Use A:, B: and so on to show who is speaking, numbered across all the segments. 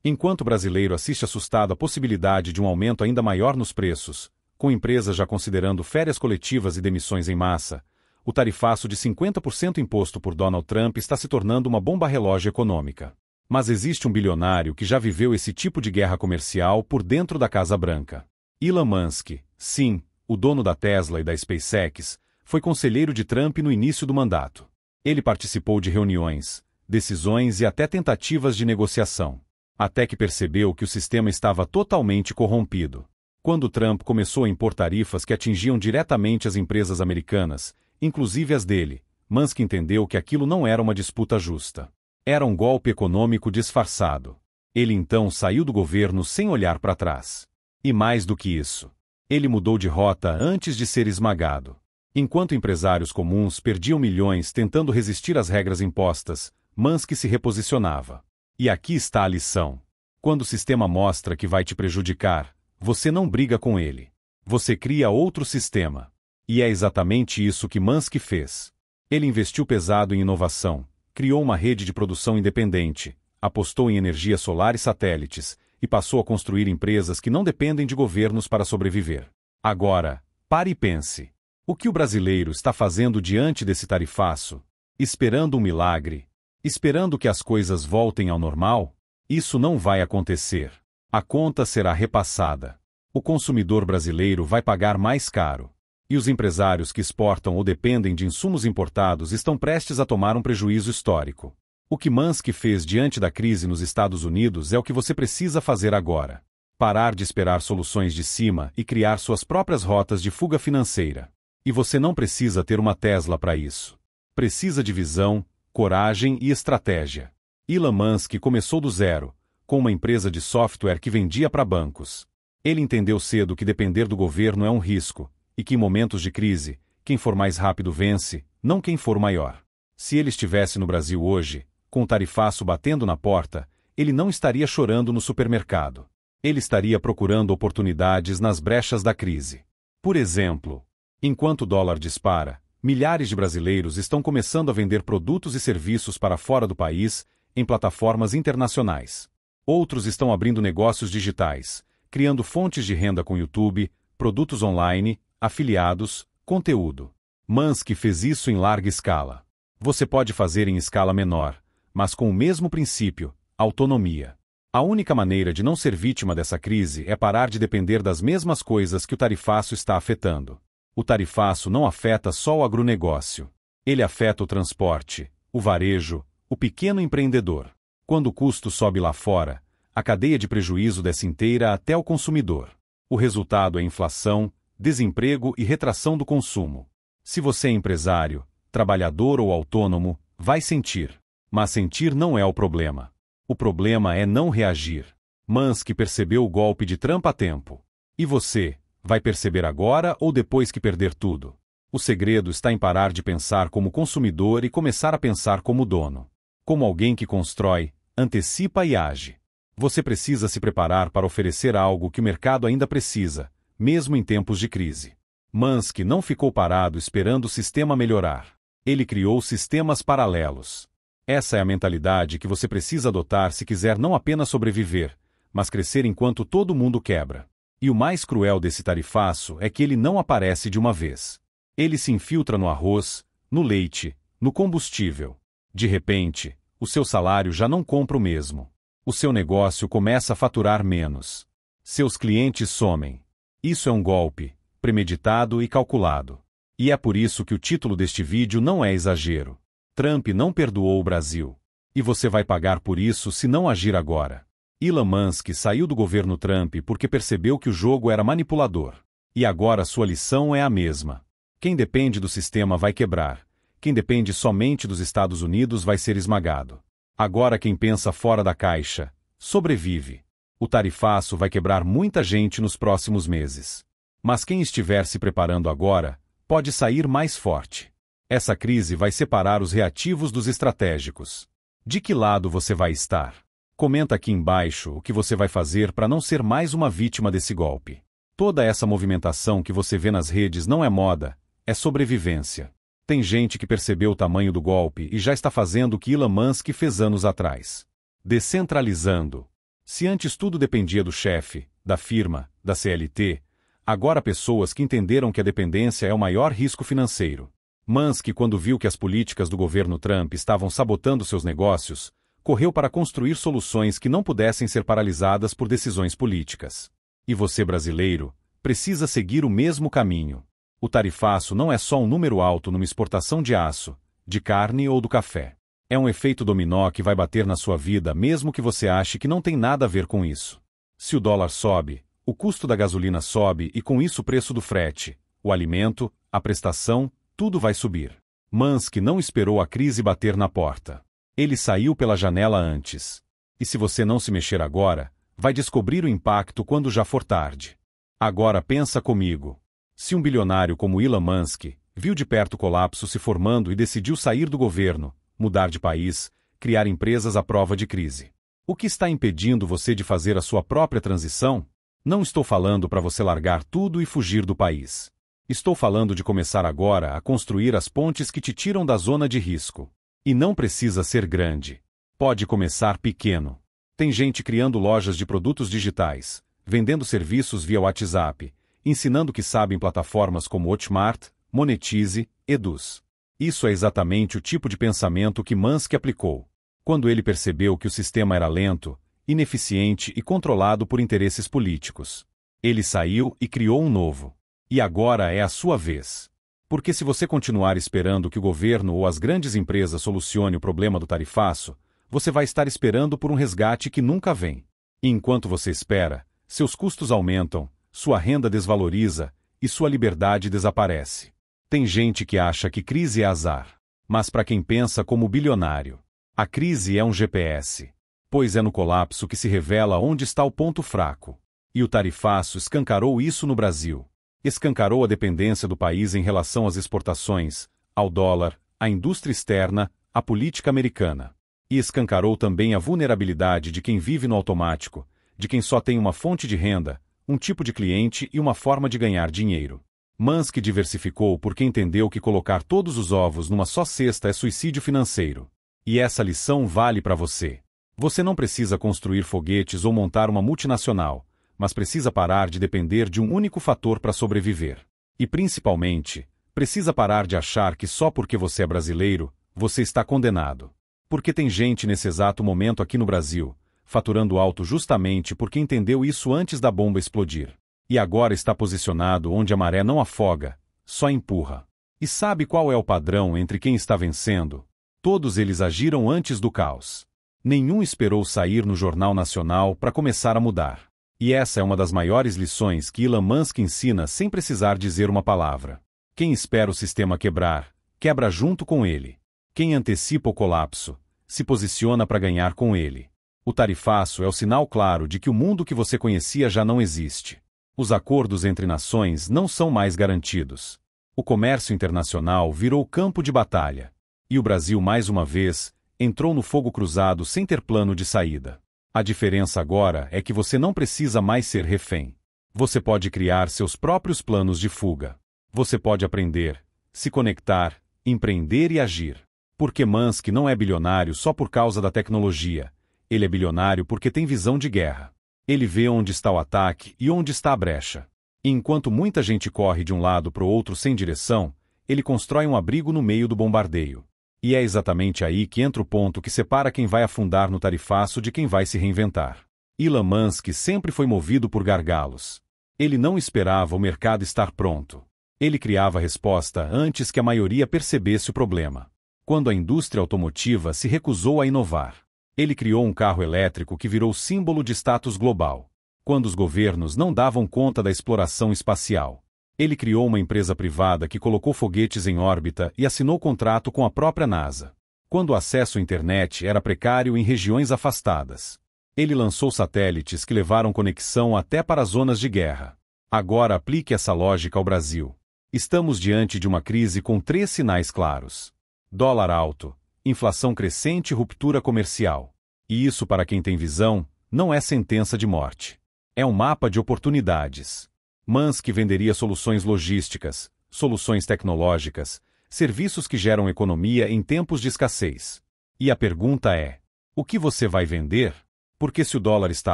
A: Enquanto o brasileiro assiste assustado à possibilidade de um aumento ainda maior nos preços, com empresas já considerando férias coletivas e demissões em massa, o tarifaço de 50% imposto por Donald Trump está se tornando uma bomba relógio econômica. Mas existe um bilionário que já viveu esse tipo de guerra comercial por dentro da Casa Branca. Elon Musk, sim, o dono da Tesla e da SpaceX, foi conselheiro de Trump no início do mandato. Ele participou de reuniões, decisões e até tentativas de negociação. Até que percebeu que o sistema estava totalmente corrompido. Quando Trump começou a impor tarifas que atingiam diretamente as empresas americanas, inclusive as dele, Musk entendeu que aquilo não era uma disputa justa. Era um golpe econômico disfarçado. Ele então saiu do governo sem olhar para trás. E mais do que isso, ele mudou de rota antes de ser esmagado. Enquanto empresários comuns perdiam milhões tentando resistir às regras impostas, Musk se reposicionava. E aqui está a lição. Quando o sistema mostra que vai te prejudicar, você não briga com ele. Você cria outro sistema. E é exatamente isso que Musk fez. Ele investiu pesado em inovação, criou uma rede de produção independente, apostou em energia solar e satélites, e passou a construir empresas que não dependem de governos para sobreviver. Agora, pare e pense. O que o brasileiro está fazendo diante desse tarifaço? Esperando um milagre? Esperando que as coisas voltem ao normal? Isso não vai acontecer. A conta será repassada. O consumidor brasileiro vai pagar mais caro. E os empresários que exportam ou dependem de insumos importados estão prestes a tomar um prejuízo histórico. O que Musk fez diante da crise nos Estados Unidos é o que você precisa fazer agora. Parar de esperar soluções de cima e criar suas próprias rotas de fuga financeira. E você não precisa ter uma Tesla para isso. Precisa de visão, coragem e estratégia. Elon Musk começou do zero, com uma empresa de software que vendia para bancos. Ele entendeu cedo que depender do governo é um risco, e que em momentos de crise, quem for mais rápido vence, não quem for maior. Se ele estivesse no Brasil hoje, com o tarifaço batendo na porta, ele não estaria chorando no supermercado. Ele estaria procurando oportunidades nas brechas da crise. Por exemplo, enquanto o dólar dispara, milhares de brasileiros estão começando a vender produtos e serviços para fora do país, em plataformas internacionais. Outros estão abrindo negócios digitais, criando fontes de renda com YouTube, produtos online, afiliados, conteúdo. Musk fez isso em larga escala. Você pode fazer em escala menor, mas com o mesmo princípio, autonomia. A única maneira de não ser vítima dessa crise é parar de depender das mesmas coisas que o tarifaço está afetando. O tarifaço não afeta só o agronegócio. Ele afeta o transporte, o varejo, o pequeno empreendedor. Quando o custo sobe lá fora, a cadeia de prejuízo desce inteira até o consumidor. O resultado é inflação, desemprego e retração do consumo. Se você é empresário, trabalhador ou autônomo, vai sentir. Mas sentir não é o problema. O problema é não reagir. Musk percebeu o golpe de Trump a tempo. E você, vai perceber agora ou depois que perder tudo? O segredo está em parar de pensar como consumidor e começar a pensar como dono. Como alguém que constrói, antecipa e age. Você precisa se preparar para oferecer algo que o mercado ainda precisa, mesmo em tempos de crise. Musk não ficou parado esperando o sistema melhorar. Ele criou sistemas paralelos. Essa é a mentalidade que você precisa adotar se quiser não apenas sobreviver, mas crescer enquanto todo mundo quebra. E o mais cruel desse tarifaço é que ele não aparece de uma vez. Ele se infiltra no arroz, no leite, no combustível. De repente, o seu salário já não compra o mesmo. O seu negócio começa a faturar menos. Seus clientes somem. Isso é um golpe, premeditado e calculado. E é por isso que o título deste vídeo não é exagero. Trump não perdoou o Brasil. E você vai pagar por isso se não agir agora. Elon Musk saiu do governo Trump porque percebeu que o jogo era manipulador. E agora sua lição é a mesma. Quem depende do sistema vai quebrar. Quem depende somente dos Estados Unidos vai ser esmagado. Agora quem pensa fora da caixa, sobrevive. O tarifaço vai quebrar muita gente nos próximos meses. Mas quem estiver se preparando agora, pode sair mais forte. Essa crise vai separar os reativos dos estratégicos. De que lado você vai estar? Comenta aqui embaixo o que você vai fazer para não ser mais uma vítima desse golpe. Toda essa movimentação que você vê nas redes não é moda, é sobrevivência. Tem gente que percebeu o tamanho do golpe e já está fazendo o que Elon Musk fez anos atrás. Descentralizando. Se antes tudo dependia do chefe, da firma, da CLT, agora há pessoas que entenderam que a dependência é o maior risco financeiro. Musk, quando viu que as políticas do governo Trump estavam sabotando seus negócios, correu para construir soluções que não pudessem ser paralisadas por decisões políticas. E você, brasileiro, precisa seguir o mesmo caminho. O tarifaço não é só um número alto numa exportação de aço, de carne ou do café. É um efeito dominó que vai bater na sua vida mesmo que você ache que não tem nada a ver com isso. Se o dólar sobe, o custo da gasolina sobe e com isso o preço do frete, o alimento, a prestação, tudo vai subir. Musk não esperou a crise bater na porta. Ele saiu pela janela antes. E se você não se mexer agora, vai descobrir o impacto quando já for tarde. Agora pensa comigo. Se um bilionário como Elon Musk viu de perto o colapso se formando e decidiu sair do governo, mudar de país, criar empresas à prova de crise. O que está impedindo você de fazer a sua própria transição? Não estou falando para você largar tudo e fugir do país. Estou falando de começar agora a construir as pontes que te tiram da zona de risco. E não precisa ser grande. Pode começar pequeno. Tem gente criando lojas de produtos digitais, vendendo serviços via WhatsApp, ensinando que sabe em plataformas como Hotmart, Monetize, Eduz. Isso é exatamente o tipo de pensamento que Musk aplicou. Quando ele percebeu que o sistema era lento, ineficiente e controlado por interesses políticos. Ele saiu e criou um novo. E agora é a sua vez. Porque se você continuar esperando que o governo ou as grandes empresas solucione o problema do tarifaço, você vai estar esperando por um resgate que nunca vem. E enquanto você espera, seus custos aumentam, sua renda desvaloriza e sua liberdade desaparece. Tem gente que acha que crise é azar. Mas para quem pensa como bilionário, a crise é um GPS. Pois é no colapso que se revela onde está o ponto fraco. E o tarifaço escancarou isso no Brasil. Escancarou a dependência do país em relação às exportações, ao dólar, à indústria externa, à política americana. E escancarou também a vulnerabilidade de quem vive no automático, de quem só tem uma fonte de renda, um tipo de cliente e uma forma de ganhar dinheiro. Musk diversificou porque entendeu que colocar todos os ovos numa só cesta é suicídio financeiro. E essa lição vale para você. Você não precisa construir foguetes ou montar uma multinacional, mas precisa parar de depender de um único fator para sobreviver. E principalmente, precisa parar de achar que só porque você é brasileiro, você está condenado. Porque tem gente nesse exato momento aqui no Brasil, faturando alto justamente porque entendeu isso antes da bomba explodir. E agora está posicionado onde a maré não afoga, só empurra. E sabe qual é o padrão entre quem está vencendo? Todos eles agiram antes do caos. Nenhum esperou sair no Jornal Nacional para começar a mudar. E essa é uma das maiores lições que Elon Musk ensina sem precisar dizer uma palavra. Quem espera o sistema quebrar, quebra junto com ele. Quem antecipa o colapso, se posiciona para ganhar com ele. O tarifaço é o sinal claro de que o mundo que você conhecia já não existe. Os acordos entre nações não são mais garantidos. O comércio internacional virou campo de batalha. E o Brasil, mais uma vez, entrou no fogo cruzado sem ter plano de saída. A diferença agora é que você não precisa mais ser refém. Você pode criar seus próprios planos de fuga. Você pode aprender, se conectar, empreender e agir. Porque Musk não é bilionário só por causa da tecnologia. Ele é bilionário porque tem visão de guerra. Ele vê onde está o ataque e onde está a brecha. E enquanto muita gente corre de um lado para o outro sem direção, ele constrói um abrigo no meio do bombardeio. E é exatamente aí que entra o ponto que separa quem vai afundar no tarifaço de quem vai se reinventar. Elon Musk sempre foi movido por gargalos. Ele não esperava o mercado estar pronto. Ele criava a resposta antes que a maioria percebesse o problema. Quando a indústria automotiva se recusou a inovar, ele criou um carro elétrico que virou símbolo de status global. Quando os governos não davam conta da exploração espacial, ele criou uma empresa privada que colocou foguetes em órbita e assinou contrato com a própria NASA. Quando o acesso à internet era precário em regiões afastadas, ele lançou satélites que levaram conexão até para as zonas de guerra. Agora aplique essa lógica ao Brasil. Estamos diante de uma crise com 3 sinais claros: dólar alto, inflação crescente e ruptura comercial. E isso, para quem tem visão, não é sentença de morte. É um mapa de oportunidades. Musk venderia soluções logísticas, soluções tecnológicas, serviços que geram economia em tempos de escassez. E a pergunta é: o que você vai vender? Porque se o dólar está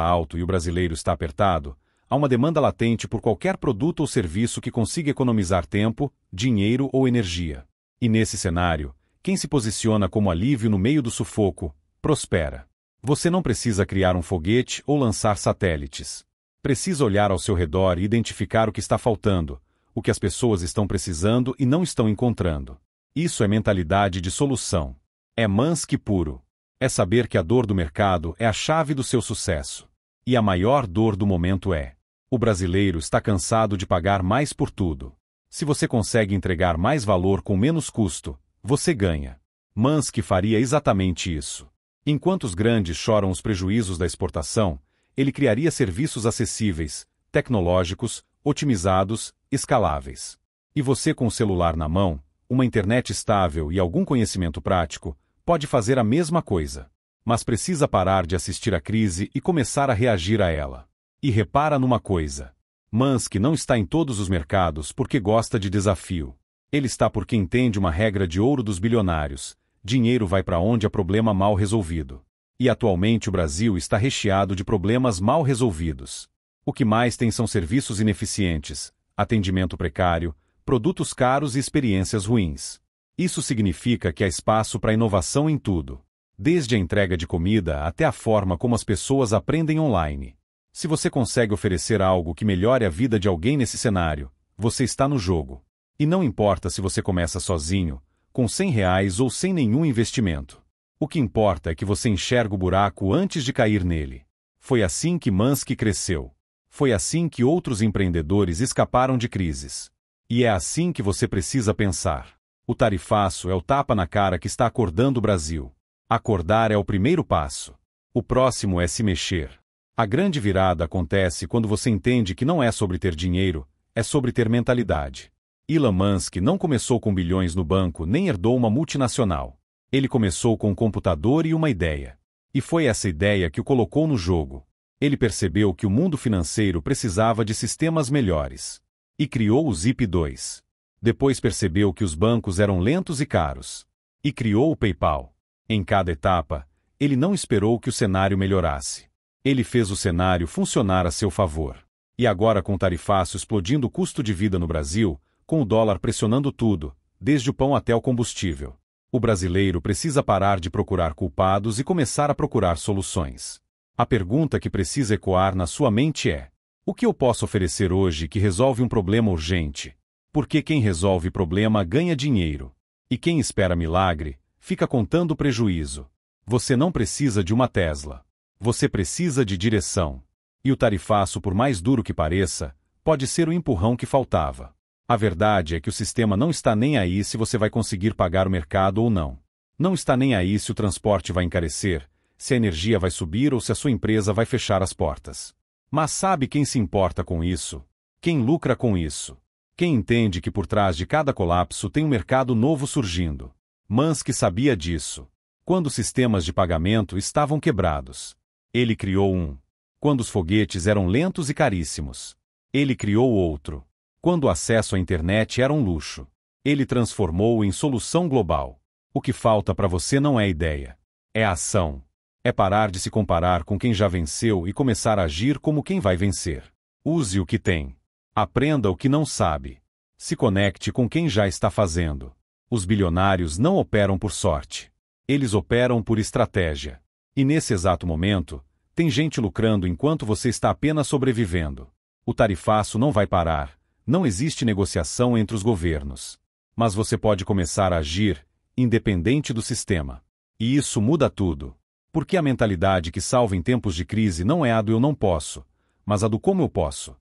A: alto e o brasileiro está apertado, há uma demanda latente por qualquer produto ou serviço que consiga economizar tempo, dinheiro ou energia. E nesse cenário, quem se posiciona como alívio no meio do sufoco, prospera. Você não precisa criar um foguete ou lançar satélites. Precisa olhar ao seu redor e identificar o que está faltando, o que as pessoas estão precisando e não estão encontrando. Isso é mentalidade de solução. É Mansky puro. É saber que a dor do mercado é a chave do seu sucesso. E a maior dor do momento é: o brasileiro está cansado de pagar mais por tudo. Se você consegue entregar mais valor com menos custo, você ganha. Mansky faria exatamente isso. Enquanto os grandes choram os prejuízos da exportação, ele criaria serviços acessíveis, tecnológicos, otimizados, escaláveis. E você, com o celular na mão, uma internet estável e algum conhecimento prático, pode fazer a mesma coisa. Mas precisa parar de assistir à crise e começar a reagir a ela. E repara numa coisa: Mansky não está em todos os mercados porque gosta de desafio. Ele está porque entende uma regra de ouro dos bilionários: dinheiro vai para onde há problema mal resolvido. E atualmente o Brasil está recheado de problemas mal resolvidos. O que mais tem são serviços ineficientes, atendimento precário, produtos caros e experiências ruins. Isso significa que há espaço para inovação em tudo, desde a entrega de comida até a forma como as pessoas aprendem online. Se você consegue oferecer algo que melhore a vida de alguém nesse cenário, você está no jogo. E não importa se você começa sozinho, com R$ 100 ou sem nenhum investimento. O que importa é que você enxerga o buraco antes de cair nele. Foi assim que Mansky cresceu. Foi assim que outros empreendedores escaparam de crises. E é assim que você precisa pensar. O tarifaço é o tapa na cara que está acordando o Brasil. Acordar é o primeiro passo. O próximo é se mexer. A grande virada acontece quando você entende que não é sobre ter dinheiro, é sobre ter mentalidade. Elon Musk não começou com bilhões no banco nem herdou uma multinacional. Ele começou com um computador e uma ideia. E foi essa ideia que o colocou no jogo. Ele percebeu que o mundo financeiro precisava de sistemas melhores. E criou o Zip2. Depois percebeu que os bancos eram lentos e caros. E criou o PayPal. Em cada etapa, ele não esperou que o cenário melhorasse. Ele fez o cenário funcionar a seu favor. E agora, com o tarifaço explodindo o custo de vida no Brasil, com o dólar pressionando tudo, desde o pão até o combustível, o brasileiro precisa parar de procurar culpados e começar a procurar soluções. A pergunta que precisa ecoar na sua mente é: o que eu posso oferecer hoje que resolve um problema urgente? Porque quem resolve problema ganha dinheiro. E quem espera milagre, fica contando prejuízo. Você não precisa de uma Tesla. Você precisa de direção. E o tarifaço, por mais duro que pareça, pode ser o empurrão que faltava. A verdade é que o sistema não está nem aí se você vai conseguir pagar o mercado ou não. Não está nem aí se o transporte vai encarecer, se a energia vai subir ou se a sua empresa vai fechar as portas. Mas sabe quem se importa com isso? Quem lucra com isso? Quem entende que por trás de cada colapso tem um mercado novo surgindo? Mansky sabia disso. Quando os sistemas de pagamento estavam quebrados, ele criou um. Quando os foguetes eram lentos e caríssimos, ele criou outro. Quando o acesso à internet era um luxo, ele transformou-o em solução global. O que falta para você não é ideia. É ação. É parar de se comparar com quem já venceu e começar a agir como quem vai vencer. Use o que tem. Aprenda o que não sabe. Se conecte com quem já está fazendo. Os bilionários não operam por sorte. Eles operam por estratégia. E nesse exato momento, tem gente lucrando enquanto você está apenas sobrevivendo. O tarifaço não vai parar. Não existe negociação entre os governos. Mas você pode começar a agir, independente do sistema. E isso muda tudo. Porque a mentalidade que salva em tempos de crise não é a do eu não posso, mas a do como eu posso.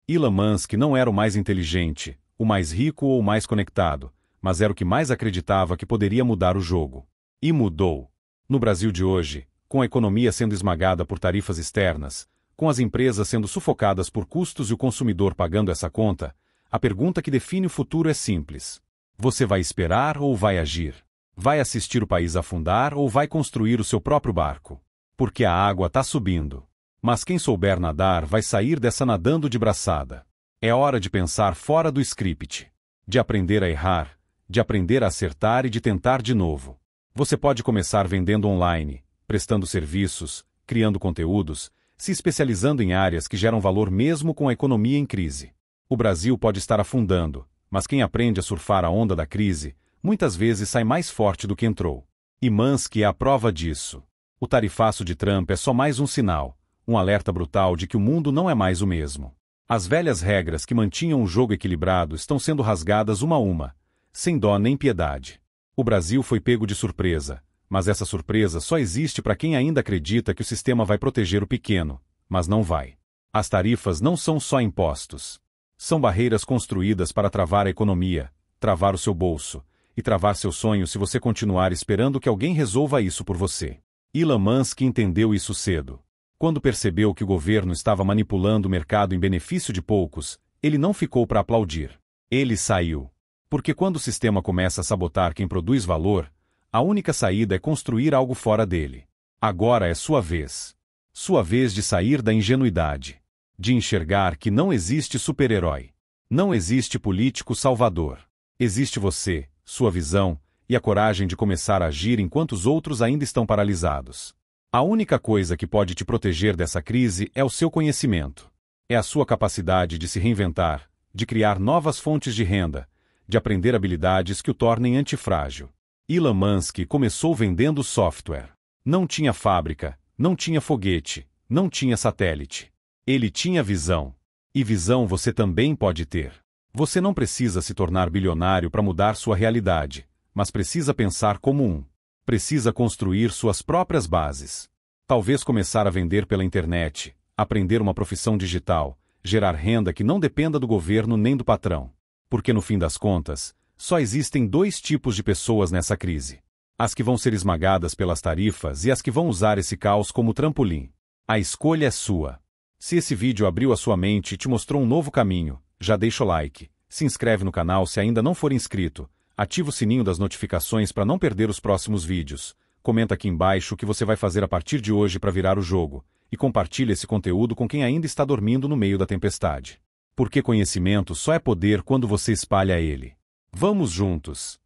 A: Elon Musk não era o mais inteligente, o mais rico ou o mais conectado, mas era o que mais acreditava que poderia mudar o jogo. E mudou. No Brasil de hoje, com a economia sendo esmagada por tarifas externas, com as empresas sendo sufocadas por custos e o consumidor pagando essa conta, a pergunta que define o futuro é simples. Você vai esperar ou vai agir? Vai assistir o país afundar ou vai construir o seu próprio barco? Porque a água está subindo. Mas quem souber nadar vai sair dessa nadando de braçada. É hora de pensar fora do script. De aprender a errar, de aprender a acertar e de tentar de novo. Você pode começar vendendo online, prestando serviços, criando conteúdos, se especializando em áreas que geram valor mesmo com a economia em crise. O Brasil pode estar afundando, mas quem aprende a surfar a onda da crise, muitas vezes sai mais forte do que entrou. E Musk é a prova disso. O tarifaço de Trump é só mais um sinal, um alerta brutal de que o mundo não é mais o mesmo. As velhas regras que mantinham o jogo equilibrado estão sendo rasgadas uma a uma, sem dó nem piedade. O Brasil foi pego de surpresa, mas essa surpresa só existe para quem ainda acredita que o sistema vai proteger o pequeno, mas não vai. As tarifas não são só impostos. São barreiras construídas para travar a economia, travar o seu bolso, e travar seus sonhos se você continuar esperando que alguém resolva isso por você. Elon Musk entendeu isso cedo. Quando percebeu que o governo estava manipulando o mercado em benefício de poucos, ele não ficou para aplaudir. Ele saiu. Porque quando o sistema começa a sabotar quem produz valor, a única saída é construir algo fora dele. Agora é sua vez. Sua vez de sair da ingenuidade. De enxergar que não existe super-herói. Não existe político salvador. Existe você, sua visão, e a coragem de começar a agir enquanto os outros ainda estão paralisados. A única coisa que pode te proteger dessa crise é o seu conhecimento. É a sua capacidade de se reinventar, de criar novas fontes de renda, de aprender habilidades que o tornem antifrágil. Elon Musk começou vendendo software. Não tinha fábrica, não tinha foguete, não tinha satélite. Ele tinha visão. E visão você também pode ter. Você não precisa se tornar bilionário para mudar sua realidade, mas precisa pensar como um. Precisa construir suas próprias bases. Talvez começar a vender pela internet, aprender uma profissão digital, gerar renda que não dependa do governo nem do patrão. Porque no fim das contas, só existem dois tipos de pessoas nessa crise. As que vão ser esmagadas pelas tarifas e as que vão usar esse caos como trampolim. A escolha é sua. Se esse vídeo abriu a sua mente e te mostrou um novo caminho, já deixa o like, se inscreve no canal se ainda não for inscrito, ativa o sininho das notificações para não perder os próximos vídeos, comenta aqui embaixo o que você vai fazer a partir de hoje para virar o jogo, e compartilha esse conteúdo com quem ainda está dormindo no meio da tempestade. Porque conhecimento só é poder quando você espalha ele. Vamos juntos!